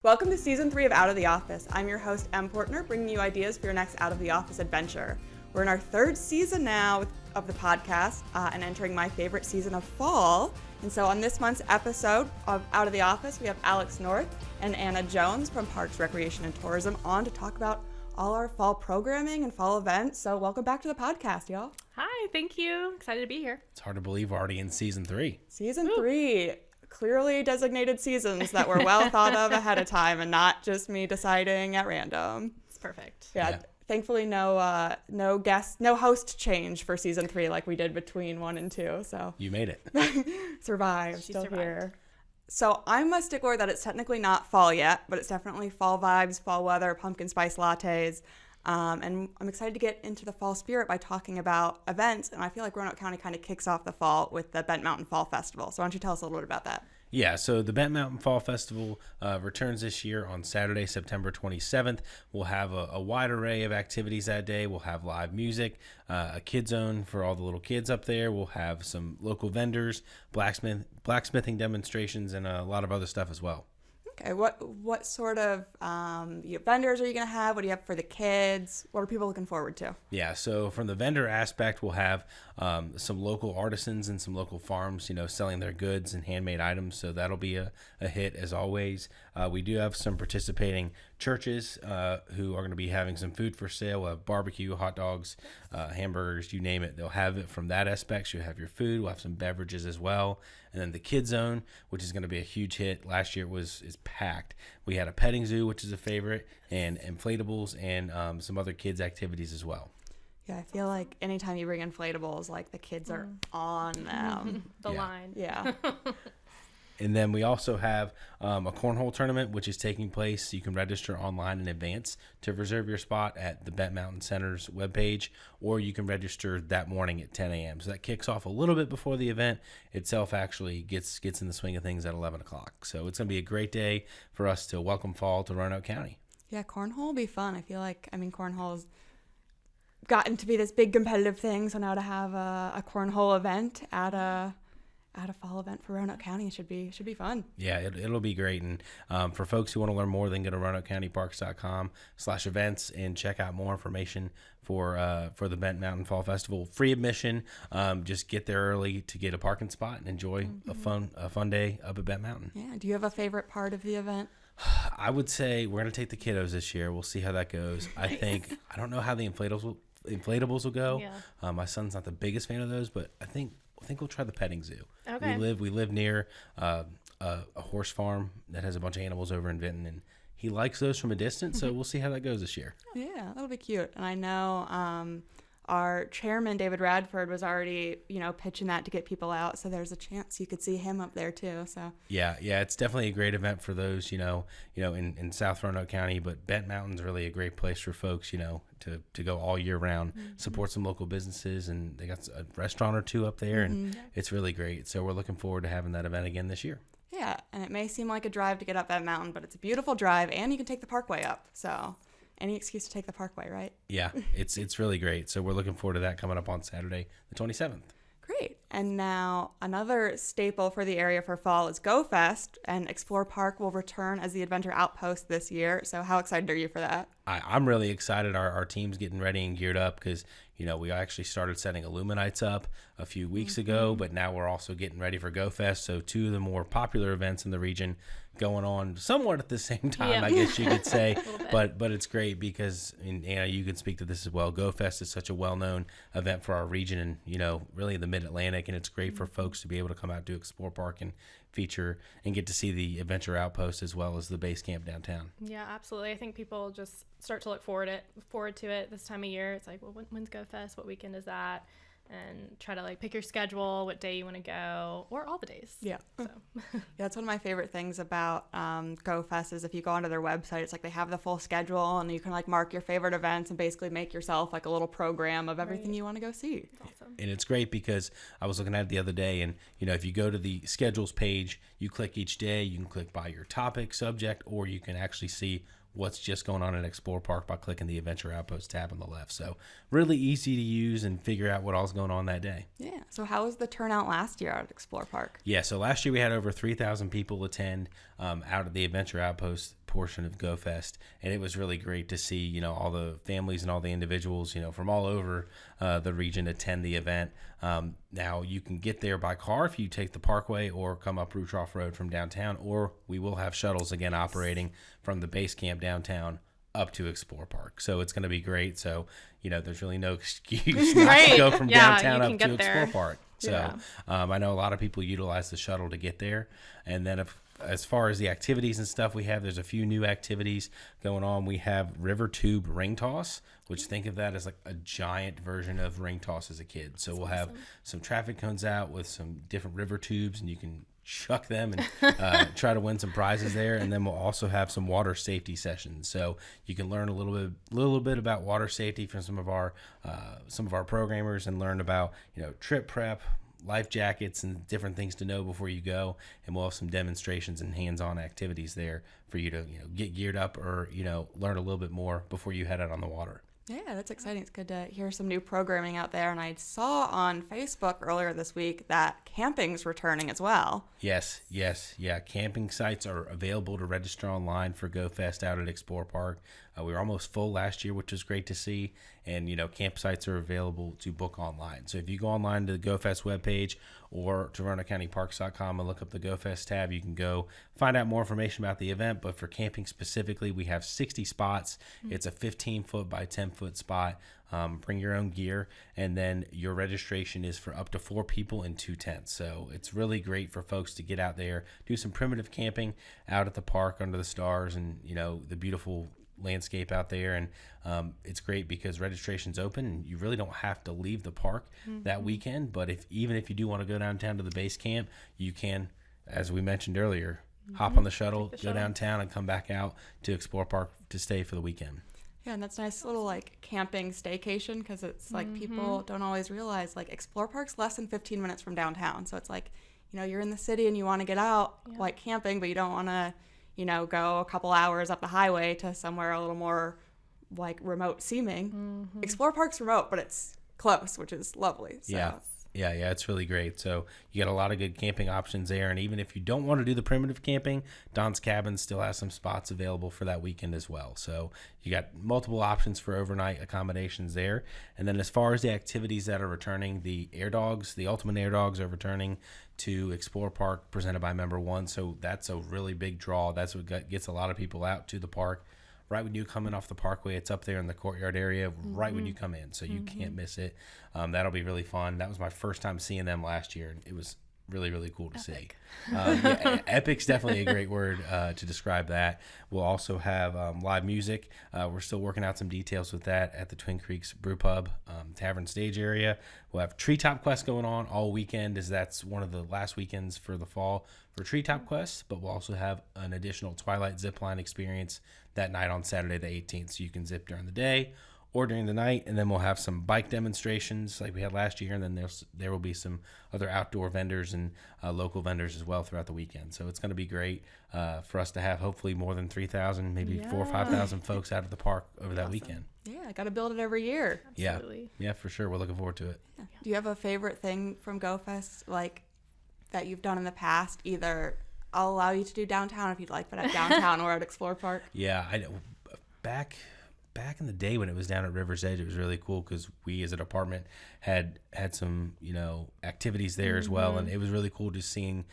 Welcome to Season 3 of Out of the Office. I'm your host, Em Portner, bringing you ideas for your next Out of the Office adventure. We're in our third season now of the podcast and entering my favorite season of fall. And so on this month's episode of Out of the Office, we have Alex North and Anna Jones from Parks, Recreation, and Tourism on to talk about all our fall programming and fall events. So welcome back to the podcast, y'all. Hi, thank you. Excited to be here. It's hard to believe we're already in Season 3. Season 3. Clearly designated seasons that were well thought of ahead of time and not just me deciding at random. It's perfect. Yeah. Thankfully no host change for Season 3 like we did between 1 and 2. So You made it. survived. She Still survived. here. So I'm a stickler that it's technically not fall yet, but it's definitely fall vibes, fall weather, pumpkin spice lattes. And I'm excited to get into the fall spirit by talking about events. And I feel like Roanoke County kind of kicks off the fall with the Bent Mountain Fall Festival. So why don't you tell us a little bit about that? Yeah, so the Bent Mountain Fall Festival returns this year on Saturday, September 27th. We'll have a wide array of activities that day. We'll have live music, a kid zone for all the little kids up there. We'll have some local vendors, blacksmithing demonstrations, and a lot of other stuff as well. Okay, what sort of vendors are you going to have? What do you have for the kids? What are people looking forward to? Yeah, so from the vendor aspect, we'll have some local artisans and some local farms, selling their goods and handmade items. So that'll be a hit as always. We do have some participating churches who are going to be having some food for sale. We'll have barbecue, hot dogs, hamburgers, you name it. They'll have it from that aspect. So you'll have your food. We'll have some beverages as well. And then the kid zone, which is going to be a huge hit. Last year is packed. We had a petting zoo, which is a favorite, and inflatables and some other kids' activities as well. Yeah, I feel like anytime you bring inflatables, like the kids are on them. The line. Yeah. And then we also have a cornhole tournament, which is taking place. You can register online in advance to reserve your spot at the Brambleton Center's webpage, or you can register that morning at 10 a.m. So that kicks off a little bit before the event itself actually gets in the swing of things at 11 o'clock. So it's going to be a great day for us to welcome fall to Roanoke County. Yeah, cornhole will be fun. I feel like, cornhole's gotten to be this big competitive thing. So now to have a cornhole event at a fall event for Roanoke County should be fun. Yeah, it'll be great. And for folks who want to learn more, then go to RoanokeCountyParks.com/events and check out more information for the Bent Mountain Fall Festival. Free admission. Just get there early to get a parking spot and enjoy a fun day up at Bent Mountain. Yeah. Do you have a favorite part of the event? I would say we're going to take the kiddos this year. We'll see how that goes. I don't know how the inflatables will go. Yeah. My son's not the biggest fan of those, but I think we'll try the petting zoo. Okay. We live near a horse farm that has a bunch of animals over in Vinton, and he likes those from a distance. So we'll see how that goes this year. Yeah, that'll be cute. And I know our chairman David Radford was already pitching that to get people out. So there's a chance you could see him up there too. So yeah, it's definitely a great event for those in South Roanoke County. But Bent Mountain's really a great place for folks to go all year round, support some local businesses, and they got a restaurant or two up there, and it's really great. So we're looking forward to having that event again this year. Yeah, and it may seem like a drive to get up that mountain, but it's a beautiful drive, and you can take the parkway up. So any excuse to take the parkway, right? Yeah, it's really great. So we're looking forward to that coming up on Saturday, the 27th. Great. And now another staple for the area for fall is Go Fest, and Explore Park will return as the Adventure Outpost this year. So how excited are you for that? I'm really excited. Our team's getting ready and geared up because, we actually started setting Illuminates up a few weeks ago, but now we're also getting ready for Go Fest. So two of the more popular events in the region going on somewhat at the same time, I guess you could say. But it's great because, and Anna, you can speak to this as well. Go Fest is such a well-known event for our region and, really the Mid-Atlantic. And it's great for folks to be able to come out to Explore Park and feature and get to see the Adventure Outpost as well as the base camp downtown. Yeah, absolutely. I think people just start to look forward to it this time of year. It's like, well, when's Go Fest? What weekend is that? And try to pick your schedule, what day you want to go, or all the days. Yeah. So. Yeah, that's one of my favorite things about Go Fest is if you go onto their website, it's like they have the full schedule and you can mark your favorite events and basically make yourself a little program of everything you want to go see. That's awesome. And it's great because I was looking at it the other day and, if you go to the schedules page, you click each day, you can click by your topic, subject, or you can actually see what's just going on at Explore Park by clicking the Adventure Outpost tab on the left. So really easy to use and figure out what all's going on that day. Yeah. So how was the turnout last year out at Explore Park? Yeah. So last year we had over 3,000 people attend out at the Adventure Outpost portion of GoFest, and it was really great to see, you know, all the families and all the individuals, you know, from all over the region attend the event. Now you can get there by car if you take the Parkway or come up Rutroff Road from downtown, or we will have shuttles again operating from the base camp downtown up to Explore Park. So it's going to be great. So, you know, there's really no excuse not to go from downtown up to Explore Park. So I know a lot of people utilize the shuttle to get there. And then as far as the activities and stuff we have, there's a few new activities going on. We have River Tube Ring Toss, which think of that as like a giant version of ring toss as a kid. So we'll have some traffic cones out with some different river tubes, and you can chuck them and try to win some prizes there. And then we'll also have some water safety sessions, so you can learn a little bit about water safety from some of our programmers, and learn about, you know, trip prep, life jackets, and different things to know before you go. And we'll have some demonstrations and hands-on activities there for you to, you know, get geared up, or, you know, learn a little bit more before you head out on the water. Yeah, that's exciting. It's good to hear some new programming out there. And I saw on Facebook earlier this week that camping's returning as well. Yes. Yeah, camping sites are available to register online for GoFest out at Explore Park. We were almost full last year, which was great to see. And, you know, campsites are available to book online. So if you go online to the GoFest webpage or to RoanokeCountyParks.com and look up the GoFest tab, you can go find out more information about the event. But for camping specifically, we have 60 spots. It's a 15-foot by 10-foot spot. Bring your own gear, and then your registration is for up to 4 people in 2 tents. So it's really great for folks to get out there, do some primitive camping out at the park under the stars, and, you know, the beautiful landscape out there. And it's great because registration's open, and you really don't have to leave the park that weekend. But even if you do want to go downtown to the base camp, you can, as we mentioned earlier, hop on the shuttle, go downtown, and come back out to Explore Park to stay for the weekend. Yeah, and that's a nice little like camping staycation, because it's like people don't always realize like Explore Park's less than 15 minutes from downtown. So it's like, you know, you're in the city and you want to get out like camping, but you don't want to, you know, go a couple hours up the highway to somewhere a little more like remote seeming. Explore Park's remote, but it's close, which is lovely. So. Yeah, it's really great. So you got a lot of good camping options there. And even if you don't want to do the primitive camping, Don's Cabin still has some spots available for that weekend as well. So you got multiple options for overnight accommodations there. And then as far as the activities that are returning, the Air Dogs, the Ultimate Air Dogs are returning to Explore Park, presented by Member One. So that's a really big draw. That's what gets a lot of people out to the park. Right when you come in off the Parkway, it's up there in the courtyard area right when you come in, so you can't miss it. That'll be really fun. That was my first time seeing them last year, and it was really, really cool to see. Epic's definitely a great word to describe that. We'll also have live music. We're still working out some details with that at the Twin Creeks Brew Pub Tavern Stage area. We'll have Treetop Quest going on all weekend, as that's one of the last weekends for the fall for Treetop Quest, but we'll also have an additional Twilight Zipline experience that night on Saturday the 18th, so you can zip during the day or during the night. And then we'll have some bike demonstrations like we had last year, and then there will be some other outdoor vendors and local vendors as well throughout the weekend. So it's going to be great for us to have hopefully more than 3,000, maybe 4,000 or 5,000 folks out at the park over that weekend. Yeah, I got to build it every year. Absolutely. Yeah, for sure. We're looking forward to it. Yeah. Do you have a favorite thing from GoFest, like that you've done in the past? Either I'll allow you to do downtown if you'd like, but at downtown or at Explore Park. Yeah, I know. Back in the day when it was down at River's Edge, it was really cool because we as a department had some, you know, activities there as well, and it was really cool just seeing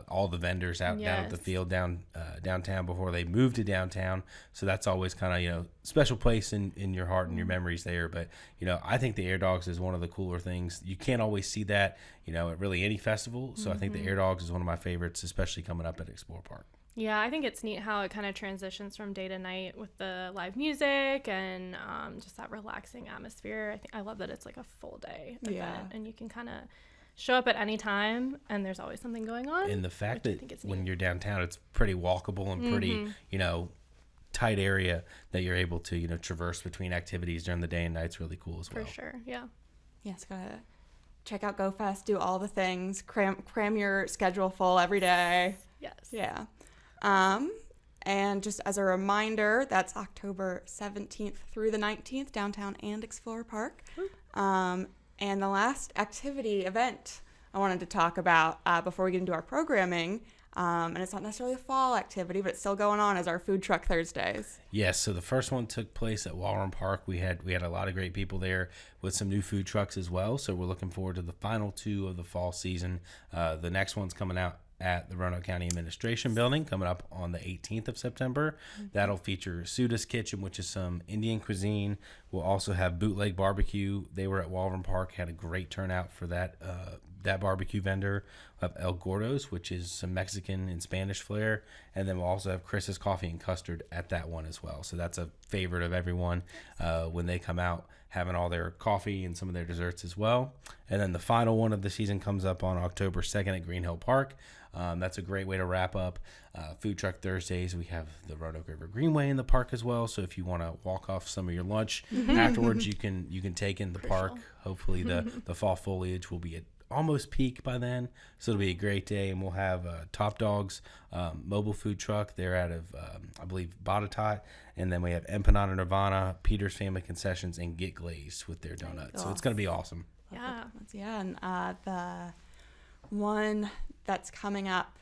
all the vendors out down at the field downtown before they moved to downtown. So that's always kind of, you know, special place in your heart and your memories there. But, you know, I think the Air Dogs is one of the cooler things. You can't always see that, you know, at really any festival. So I think the Air Dogs is one of my favorites, especially coming up at Explore Park. Yeah, I think it's neat how it kind of transitions from day to night with the live music and just that relaxing atmosphere. I love that it's like a full day event, and you can kind of show up at any time, and there's always something going on. And the fact that when you're downtown, it's pretty walkable and pretty, you know, tight area that you're able to, you know, traverse between activities during the day and night. It's really cool as well. For sure, yeah. Yes, gotta check out GoFest, do all the things, cram your schedule full every day. Yes. Yeah. And just as a reminder, that's October 17th through the 19th, downtown and Explore Park. And the last activity event I wanted to talk about before we get into our programming And it's not necessarily a fall activity, but it's still going on as our Food Truck Thursdays. Yes, so the first one took place at Walram Park. We had a lot of great people there with some new food trucks as well. So we're looking forward to the final 2 of the fall season. The next one's coming out at the Roanoke County Administration Building coming up on the 18th of September. That'll feature Suda's Kitchen, which is some Indian cuisine. We'll also have Bootleg Barbecue. They were at Walram Park, had a great turnout for that barbecue vendor. We'll have El Gordo's, which is some Mexican and Spanish flair. And then we'll also have Chris's Coffee and Custard at that one as well. So that's a favorite of everyone when they come out, having all their coffee and some of their desserts as well. And then the final one of the season comes up on October 2nd at Green Hill Park. That's a great way to wrap up Food Truck Thursdays. We have the Roanoke River Greenway in the park as well. So if you want to walk off some of your lunch afterwards, you can take in the park. Hopefully the fall foliage will be at almost peak by then. So it'll be a great day. And we'll have Top Dogs mobile food truck. They're out of, I believe, Botetourt. And then we have Empanada Nirvana, Peter's Family Concessions, and Get Glazed with their donuts. So it's going to be awesome. Yeah. And the one that's coming up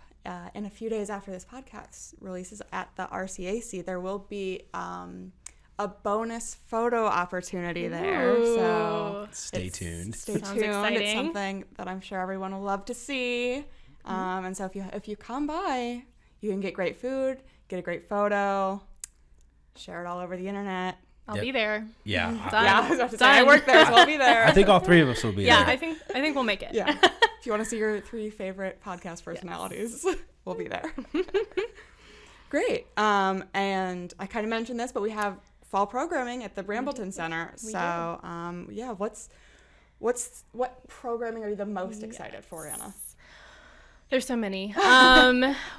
in a few days after this podcast releases at the RCAC, there will be a bonus photo opportunity there. Ooh. So stay tuned. Stay Sounds tuned. exciting. It's something that I'm sure everyone will love to see. And so if you come by, you can get great food, get a great photo, share it all over the internet. I'll be there. Yeah. Done. Yeah, I was about to say, I work there, so I'll be there. I think all 3 of us will be Yeah, there. I think we'll make it. Yeah. If you want to see your 3 favorite podcast personalities, we'll be there. Great. And I kind of mentioned this, but we have fall programming at the Brambleton Center. What programming are you the most excited for, Anna? There's so many.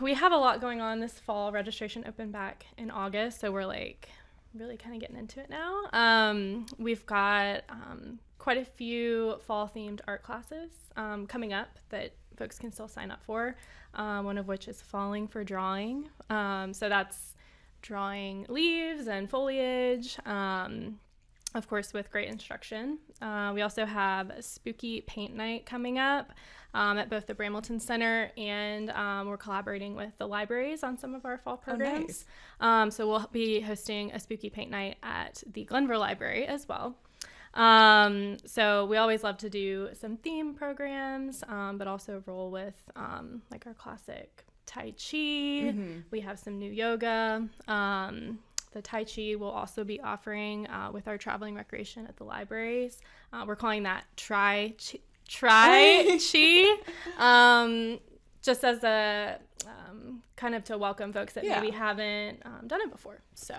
We have a lot going on this fall. Registration opened back in August, so we're like really kind of getting into it now. We've got quite a few fall themed art classes coming up that folks can still sign up for, one of which is Falling for Drawing. So that's drawing leaves and foliage, of course, with great instruction. We also have a spooky paint night coming up at both the Brambleton Center, and we're collaborating with the libraries on some of our fall programs. Oh, nice. So we'll be hosting a spooky paint night at the Glenver Library as well. So we always love to do some theme programs, but also roll with like our classic Tai Chi. We have some new yoga. The Tai Chi will also be offering with our traveling recreation at the libraries. We're calling that Try Chi, just as a kind of to welcome folks that maybe haven't done it before. So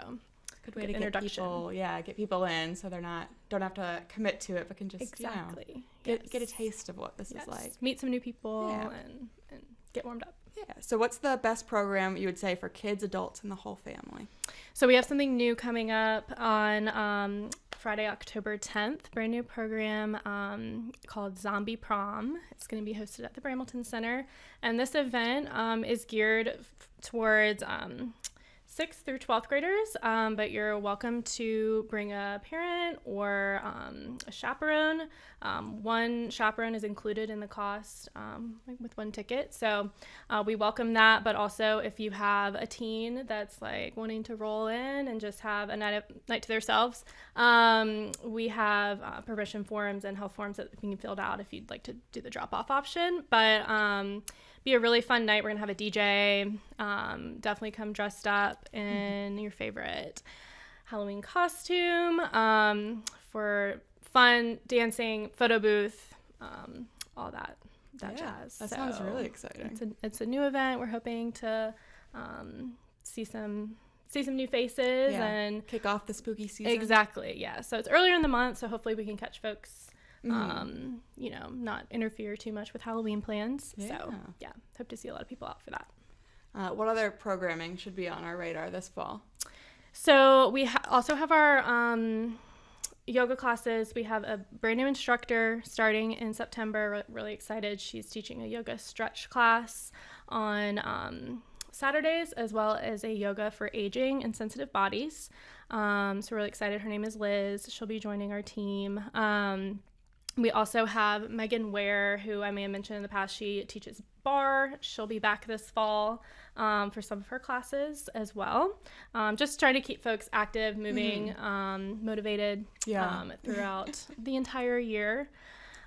good way to get people in, so they're don't have to commit to it, but can just get a taste of what this is like. Meet some new people and get warmed up. Yeah. So what's the best program you would say for kids, adults, and the whole family? So we have something new coming up on Friday, October 10th, brand new program called Zombie Prom. It's going to be hosted at the Brambleton Center. And this event is geared towards 6th through 12th graders, but you're welcome to bring a parent or a chaperone. One chaperone is included in the cost with one ticket, so we welcome that. But also, if you have a teen that's like wanting to roll in and just have a night to themselves, we have permission forms and health forms that can be filled out if you'd like to do the drop-off option. But be a really fun night. We're gonna have a DJ. Definitely come dressed up in your favorite Halloween costume for fun, dancing, photo booth, all that jazz. That sounds really exciting. It's a new event. We're hoping to see some new faces and kick off the spooky season. Exactly. Yeah. So it's earlier in the month, so hopefully we can catch folks. Not interfere too much with Halloween plans. So hope to see a lot of people out for that. What other programming should be on our radar this fall? So we also have our yoga classes. We have a brand new instructor starting in September. Really excited. She's teaching a yoga stretch class on Saturdays, as well as a yoga for aging and sensitive bodies. So we're really excited. Her name is Liz. She'll be joining our team. We also have Megan Ware, who I may have mentioned in the past. She teaches far. She'll be back this fall for some of her classes as well. Just trying to keep folks active, moving, motivated throughout the entire year.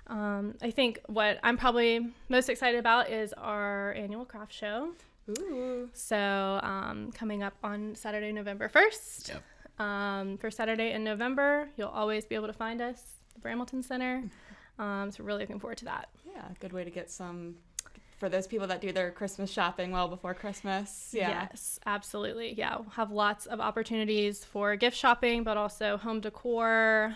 I think what I'm probably most excited about is our annual craft show. Ooh. So coming up on Saturday, November 1st. Yep. For Saturday in November, you'll always be able to find us at the Brambleton Center. So really looking forward to that. Yeah, good way to get some, for those people that do their Christmas shopping well before Christmas. Yeah. Yes, absolutely. Yeah, we'll have lots of opportunities for gift shopping, but also home decor.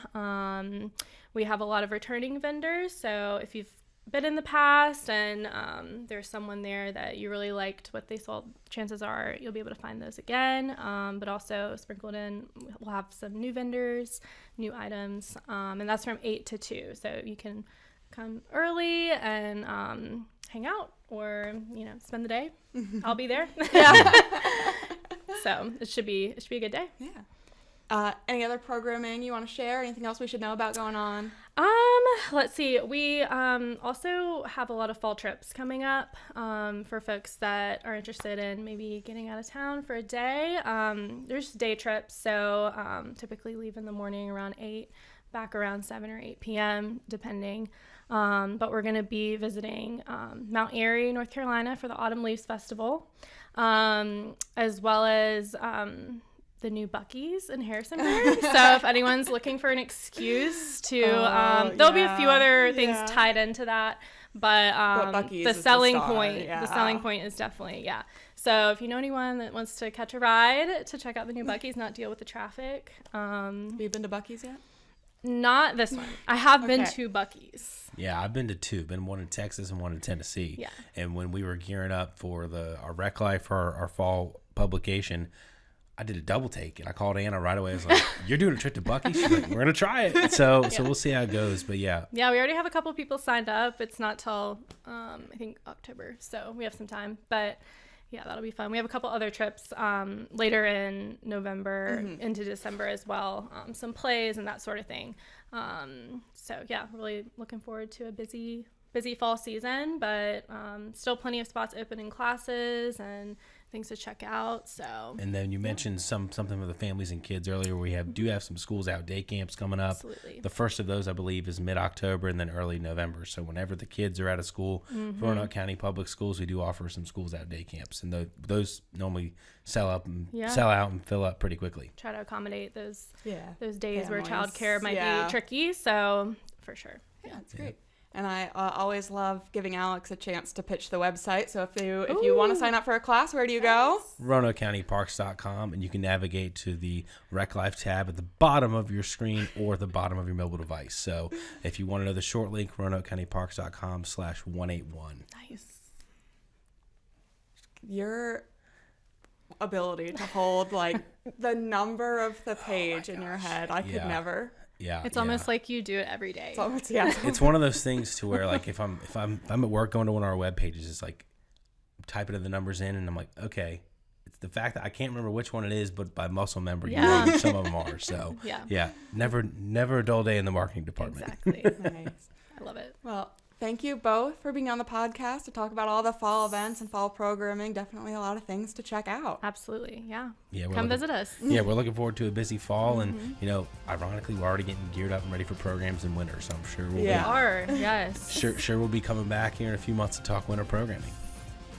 We have a lot of returning vendors. So if you've been in the past and there's someone there that you really liked what they sold, chances are you'll be able to find those again. But also sprinkled in, we'll have some new vendors, new items, and that's from 8 to 2. So you can come early and hang out or, spend the day. I'll be there. Yeah. So it should be a good day. Yeah. Any other programming you want to share? Anything else we should know about going on? Let's see. We also have a lot of fall trips coming up for folks that are interested in maybe getting out of town for a day. There's day trips, so typically leave in the morning around 8, back around 7 or 8 p.m. depending. But we're going to be visiting Mount Airy, North Carolina for the Autumn Leaves Festival, as well as the new Buc-ee's in Harrisonburg. So if anyone's looking for an excuse to, there'll be a few other things tied into that, but the selling point is definitely, So if you know anyone that wants to catch a ride to check out the new Buc-ee's, not deal with the traffic. Have you been to Buc-ee's yet? Not this one. I have been to Buc-ee's. Yeah, I've been to 2. Been one in Texas and one in Tennessee. Yeah. And when we were gearing up for our Rec Life for our fall publication, I did a double take, and I called Anna right away. I was like, "You're doing a trip to Buc-ee's?" She's like, "We're gonna try it." So we'll see how it goes. But yeah, we already have a couple of people signed up. It's not till I think October, so we have some time. But yeah, that'll be fun. We have a couple other trips later in November into December as well. Some plays and that sort of thing. So yeah, really looking forward to a busy fall season, but still plenty of spots open in classes and things to check out. So, and then you mentioned something for the families and kids earlier. We do have some schools out day camps coming up. Absolutely. The first of those, I believe, is mid-October and then early November. So whenever the kids are out of school, Roanoke County Public Schools, we do offer some schools out day camps, and those normally sell out and fill up pretty quickly. Try to accommodate those days Families. where childcare might be tricky. So for sure. Yeah, that's great. And I always love giving Alex a chance to pitch the website. So if you want to sign up for a class, where do you go? RoanokeCountyParks.com, and you can navigate to the Rec Life tab at the bottom of your screen or the bottom of your mobile device. So if you want to know the short link, RoanokeCountyParks.com/181. Nice. Your ability to hold like the number of the page in your head, I could never. Yeah, it's almost like you do it every day. It's almost, It's one of those things to where like if I'm at work going to one of our web pages, it's like typing the numbers in, and I'm like, okay, it's the fact that I can't remember which one it is, but by muscle memory, you know which some of them are. So never a dull day in the marketing department. Exactly. Nice. I love it. Well, thank you both for being on the podcast to talk about all the fall events and fall programming. Definitely a lot of things to check out. Absolutely. Yeah. Yeah. Come visit us. Yeah. We're looking forward to a busy fall. And, ironically, we're already getting geared up and ready for programs in winter. So I'm sure we'll be coming back here in a few months to talk winter programming.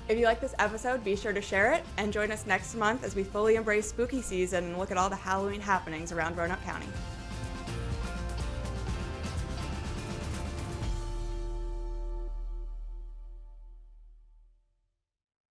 If you like this episode, be sure to share it and join us next month as we fully embrace spooky season and look at all the Halloween happenings around Roanoke County.